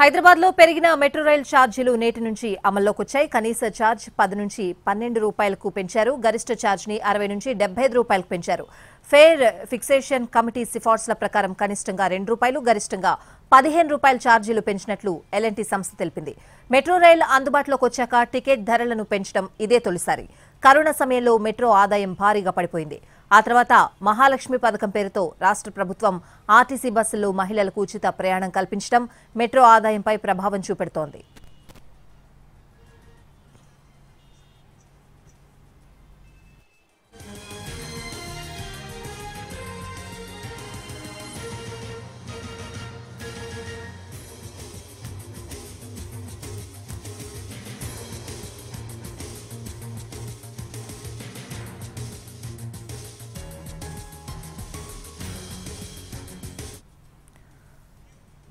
హైదరాబాద్ లో పెరిగిన metro rail ఛార్జీలు నేటి నుంచి అమల్లోకి వచ్చాయి. కనీస ఛార్జ్ 10 నుంచి 12 రూపాయలకు పెంచారు. గరిష్ట ఛార్జ్ ని 60 నుంచి 75 రూపాయలకు పెంచారు. ఫేర్ ఫిక్సేషన్ కమిటీ సిఫార్సుల ప్రకారం కనిష్టంగా 2 రూపాయలు, గరిష్టంగా 15 రూపాయల ఛార్జీలు పెంచినట్లు ఎల్ఎన్టీ సంస్థ తెలిపింది. మెట్రో రైల్ అందుబాటులోకి వచ్చాక టికెట్ ధరలను పెంచడం ఇదే తొలిసారి. కరోనా సమయంలో మెట్రో ఆదాయం భారీగా పడిపోయింది. ఆ తర్వాత మహాలక్ష్మి పథకం పేరుతో రాష్ట్ర ప్రభుత్వం ఆర్టీసీ బస్సుల్లో మహిళలకు ఉచిత ప్రయాణం కల్పించడం మెట్రో ఆదాయంపై ప్రభావం చూపెడుతోంది.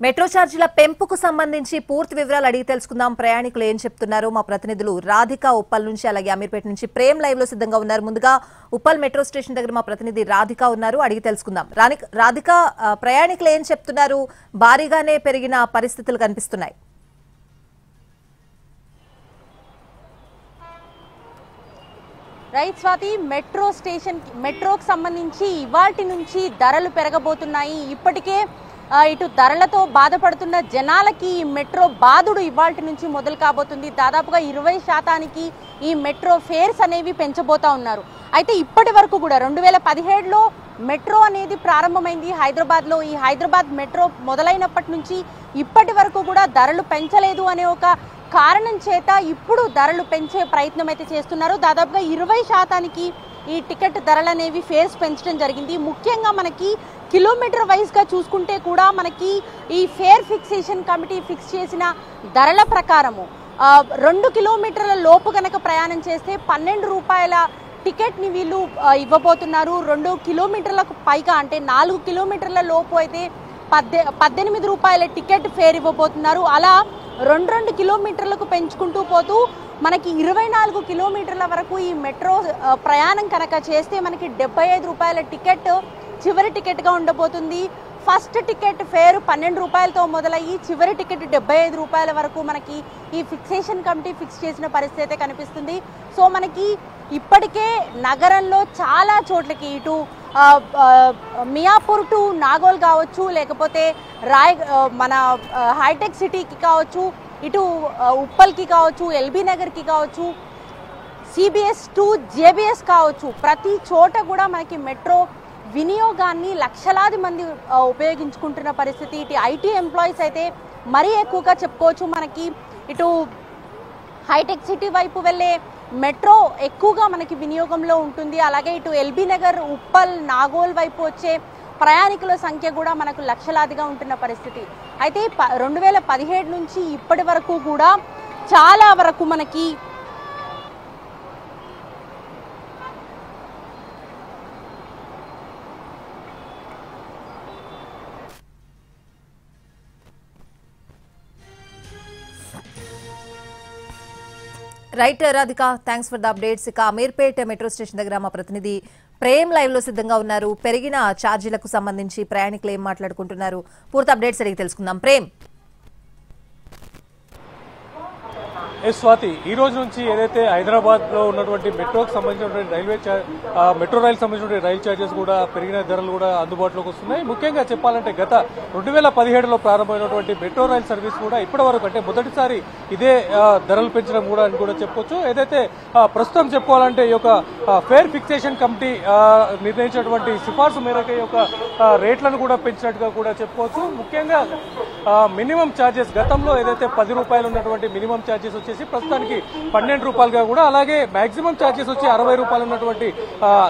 మెట్రో ఛార్జీల పెంపుకు సంబంధించి పూర్తి వివరాలు అడిగి తెలుసుకుందాం. ప్రయాణికులు ఏం చెప్తున్నారు మా ప్రతినిధులు రాధిక ఉప్పల్ నుంచి, అలాగే అమీర్పేట నుంచి ప్రేమ్ లైవ్ లో సిద్ధంగా ఉన్నారు. ముందుగా ఉప్పల్ మెట్రో స్టేషన్ దగ్గర మా ప్రతినిధి రాధిక ఉన్నారు, అడిగి తెలుసుకుందాం. రాధిక, ప్రయాణికులు ఏం చెప్తున్నారు? భారీగానే పెరిగిన పరిస్థితులు కనిపిస్తున్నాయి. రైట్ స్వాతి, మెట్రోకి సంబంధించి ఇవాల్టి నుంచి ధరలు పెరగబోతున్నాయి. ఇప్పటికే ఇటు ధరలతో బాధపడుతున్న జనాలకి ఈ మెట్రో బాధుడు ఇవాల్టి నుంచి మొదలు కాబోతుంది. దాదాపుగా 20% ఈ మెట్రో ఫేర్స్ అనేవి పెంచబోతా ఉన్నారు. అయితే ఇప్పటి వరకు కూడా 2017లో మెట్రో అనేది ప్రారంభమైంది హైదరాబాద్లో. ఈ హైదరాబాద్ మెట్రో మొదలైనప్పటి నుంచి ఇప్పటి వరకు కూడా ధరలు పెంచలేదు అనే ఒక కారణం చేత ఇప్పుడు ధరలు పెంచే ప్రయత్నం అయితే చేస్తున్నారు. దాదాపుగా 20% ఈ టికెట్ ధరలు అనేవి ఫేర్స్ పెంచడం జరిగింది. ముఖ్యంగా మనకి కిలోమీటర్ వైజ్గా చూసుకుంటే కూడా మనకి ఈ ఫేర్ ఫిక్సేషన్ కమిటీ ఫిక్స్ చేసిన ధరల ప్రకారము 2 కిలోమీటర్ల లోపు కనుక ప్రయాణం చేస్తే 12 రూపాయల టికెట్ని వీళ్ళు ఇవ్వబోతున్నారు. 2 కిలోమీటర్లకు పైగా అంటే 4 కిలోమీటర్ల లోపు అయితే 18 రూపాయల టికెట్ ఫేర్ ఇవ్వబోతున్నారు. అలా 2 కిలోమీటర్లకు పెంచుకుంటూ పోతూ మనకి 24 కిలోమీటర్ల వరకు ఈ మెట్రో ప్రయాణం కనుక చేస్తే మనకి 75 రూపాయల టికెట్ చివరి టికెట్గా ఉండబోతుంది. ఫస్ట్ టికెట్ ఫేర్ 12 రూపాయలతో మొదలయ్యి చివరి టికెట్ 75 రూపాయల వరకు మనకి ఈ ఫిక్సేషన్ కమిటీ ఫిక్స్ చేసిన పరిస్థితి అయితే కనిపిస్తుంది. సో మనకి ఇప్పటికే నగరంలో చాలా చోట్లకి ఇటు మియాపూర్ టు నాగోల్ కావచ్చు, లేకపోతే మన హైటెక్ సిటీకి కావచ్చు, ఇటు ఉప్పల్కి కావచ్చు, ఎల్బీ నగర్కి కావచ్చు, సిబిఎస్ టు జేబిఎస్ కావచ్చు, ప్రతి చోట కూడా మనకి మెట్రో వినియోగాన్ని లక్షలాది మంది ఉపయోగించుకుంటున్న పరిస్థితి. ఇటు ఐటీ ఎంప్లాయీస్ అయితే మరీ ఎక్కువగా చెప్పుకోవచ్చు. మనకి ఇటు హైటెక్ సిటీ వైపు వెళ్ళే మెట్రో ఎక్కువగా మనకి వినియోగంలో ఉంటుంది. అలాగే ఇటు ఎల్బీ నగర్, ఉప్పల్, నాగోల్ వైపు వచ్చే ప్రయాణికుల సంఖ్య కూడా మనకు లక్షలాదిగా ఉంటున్న పరిస్థితి. అయితే 2017 నుంచి ఇప్పటి వరకు కూడా చాలా వరకు మనకి right Radhika, thanks for the updates. ఇక అమీర్పేట మెట్రో స్టేషన్ దగ్గర మా ప్రతినిధి ప్రేమ్ లైవ్ లో సిద్ధంగా ఉన్నారు. పెరిగిన ఛార్జీలకు సంబంధించి ప్రయాణికులు ఏం మాట్లాడుకుంటున్నారు, పూర్తి అప్డేట్స్ అడిగి తెలుసుకుందాం. ప్రేమ్. స్వాతి, ఈ రోజు నుంచి ఏదైతే హైదరాబాద్ లో ఉన్నటువంటి మెట్రోకి సంబంధించినటువంటి మెట్రో రైలు సంబంధించిన రైలు ఛార్జెస్ కూడా పెరిగిన ధరలు కూడా అందుబాటులోకి వస్తున్నాయి. ముఖ్యంగా చెప్పాలంటే గత 2017లో ప్రారంభమైనటువంటి మెట్రో రైలు సర్వీస్ కూడా ఇప్పటి వరకు అంటే మొదటిసారి ఇదే ధరలు పెంచడం కూడా అని కూడా చెప్పుకోవచ్చు. ఏదైతే ప్రస్తుతం చెప్పుకోవాలంటే ఈ యొక్క ఫేర్ ఫిక్సేషన్ కమిటీ నిర్ణయించినటువంటి సిఫార్సు మేరకు ఈ యొక్క రేట్లను కూడా పెంచినట్టుగా కూడా చెప్పుకోవచ్చు. ముఖ్యంగా మినిమం ఛార్జెస్ గతంలో ఏదైతే 10 రూపాయలు ఉన్నటువంటి మినిమం ఛార్జెస్ వచ్చేసి ప్రస్తుతానికి 12 రూపాయలుగా కూడా, అలాగే మాక్సిమం ఛార్జెస్ వచ్చి 60 రూపాయలు ఉన్నటువంటి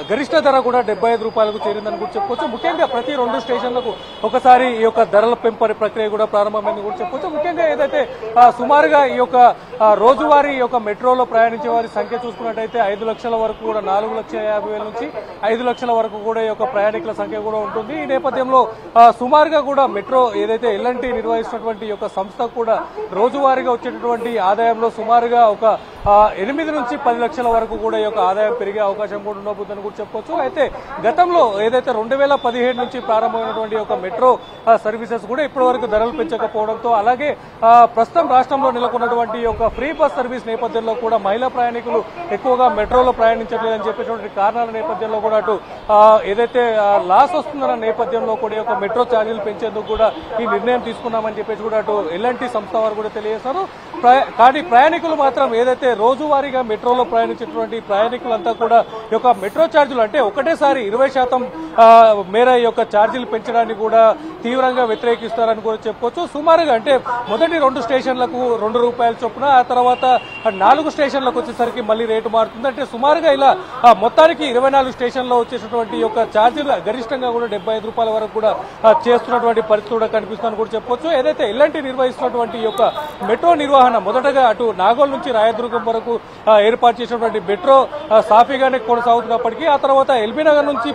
గరిష్ట ధర కూడా 75 రూపాయలకు చేరిందని కూడా చెప్పుకోవచ్చు. ముఖ్యంగా ప్రతి 2 స్టేషన్లకు ఒకసారి ఈ యొక్క ధరల పెంపు ప్రక్రియ కూడా ప్రారంభమైందని కూడా చెప్పుకోవచ్చు. ముఖ్యంగా ఏదైతే సుమారుగా ఈ యొక్క రోజువారీ యొక్క మెట్రోలో ప్రయాణించే వారి సంఖ్య చూసుకున్నట్టయితే 5 లక్షల వరకు కూడా 4,50,000 నుంచి 5 లక్షల వరకు కూడా ఈ యొక్క ప్రయాణికుల సంఖ్య కూడా ఉంటుంది. ఈ నేపథ్యంలో సుమారుగా కూడా మెట్రో ఏదైతే ఎల్ఎన్టీ నిర్వహిస్తున్నటువంటి యొక్క సంస్థ కూడా రోజువారీగా వచ్చేటటువంటి ఆదాయంలో సుమారుగా ఒక 8 నుంచి 10 లక్షల వరకు కూడా ఈ యొక్క ఆదాయం పెరిగే అవకాశం కూడా ఉండబోతుందని కూడా చెప్పొచ్చు. అయితే గతంలో ఏదైతే 2017 నుంచి ప్రారంభమైనటువంటి ఒక మెట్రో సర్వీసెస్ కూడా ఇప్పటి వరకు ధరలు పెంచకపోవడంతో, అలాగే ప్రస్తుతం రాష్ట్రంలో నెలకొన్నటువంటి ఒక ఫ్రీ బస్ సర్వీస్ నేపథ్యంలో కూడా మహిళా ప్రయాణికులు ఎక్కువగా మెట్రోలో ప్రయాణించట్లేదని చెప్పేటువంటి కారణాల నేపథ్యంలో కూడా అటు ఏదైతే లాస్ వస్తుందన్న నేపథ్యంలో కూడా ఈ యొక్క మెట్రో ఛార్జీలు పెంచేందుకు కూడా ఈ నిర్ణయం తీసుకున్నామని చెప్పేసి కూడా అటు ఎల్ఎన్టీ సంస్థ వారు కూడా తెలియజేశారు. కానీ ప్రయాణికులు మాత్రం ఏదైతే రోజువారీగా మెట్రోలో ప్రయాణించేటువంటి ప్రయాణికులంతా కూడా ఈ యొక్క మెట్రో ఛార్జీలు అంటే ఒకటేసారి 20% మేర ఈ యొక్క ఛార్జీలు పెంచడానికి కూడా తీవ్రంగా వ్యతిరేకిస్తారని కూడా చెప్పుకోవచ్చు. సుమారుగా అంటే మొదటి 2 స్టేషన్లకు ₹2 చొప్పున, ఆ తర్వాత 4 స్టేషన్లకు వచ్చేసరికి మళ్ళీ రేటు మారుతుంది. అంటే సుమారుగా ఇలా మొత్తానికి 24 స్టేషన్లో వచ్చేటటువంటి యొక్క ఛార్జీలు గరిష్టంగా కూడా ₹75 వరకు కూడా చేస్తున్నటువంటి పరిస్థితి కూడా కనిపిస్తుందని కూడా చెప్పొచ్చు. ఏదైతే ఎల్ఎన్టీ నిర్వహిస్తున్నటువంటి యొక్క మెట్రో నిర్వహణ మొదటగా అటు నాగోల్ నుంచి రాయదుర్గం వరకు ఏర్పాటు చేసినటువంటి మెట్రో సాఫీగానే కొనసాగుతున్నప్పటికీ, ఆ తర్వాత ఎల్బీ నగర్ నుంచి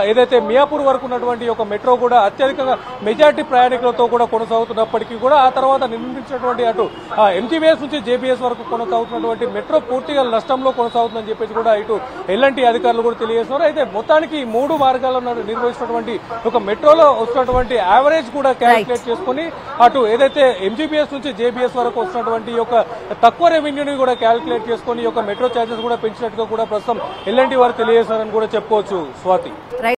ఏదైతే మియాపూర్ వరకు ఉన్నటువంటి ఒక మెట్రో కూడా అత్యధికంగా మెజార్టీ ప్రయాణికులతో కూడా కొనసాగుతున్నప్పటికీ కూడా, ఆ తర్వాత నిర్మించినటువంటి అటు ఎంజీబీఎస్ నుంచి జేబీఎస్ వరకు కొనసాగుతున్నటువంటి మెట్రో పూర్తిగా నష్టంలో కొనసాగుతుందని చెప్పేసి కూడా ఇటు ఎల్ఎన్టీ అధికారులు కూడా తెలియజేస్తున్నారు. అయితే మొత్తానికి ఈ 3 మార్గాల్లో నిర్వహిస్తున్నటువంటి ఒక మెట్రోలో వస్తున్నటువంటి యావరేజ్ కూడా క్యాలిక్యులేట్ చేసుకుని అటు ఏదైతే ఎంజీబీఎస్ నుంచి జేబీఎస్ వరకు వస్తున్నటువంటి ఒక తక్కువ రెవెన్యూని కూడా క్యాలిక్యులేట్ చేసుకుని ఒక మెట్రో ఛార్జెస్ కూడా పెంచినట్టుగా కూడా ప్రస్తుతం ఎల్ఎన్టీ వారు తెలియజేస్తారని కూడా చెప్పుకోవచ్చు. స్వాతి.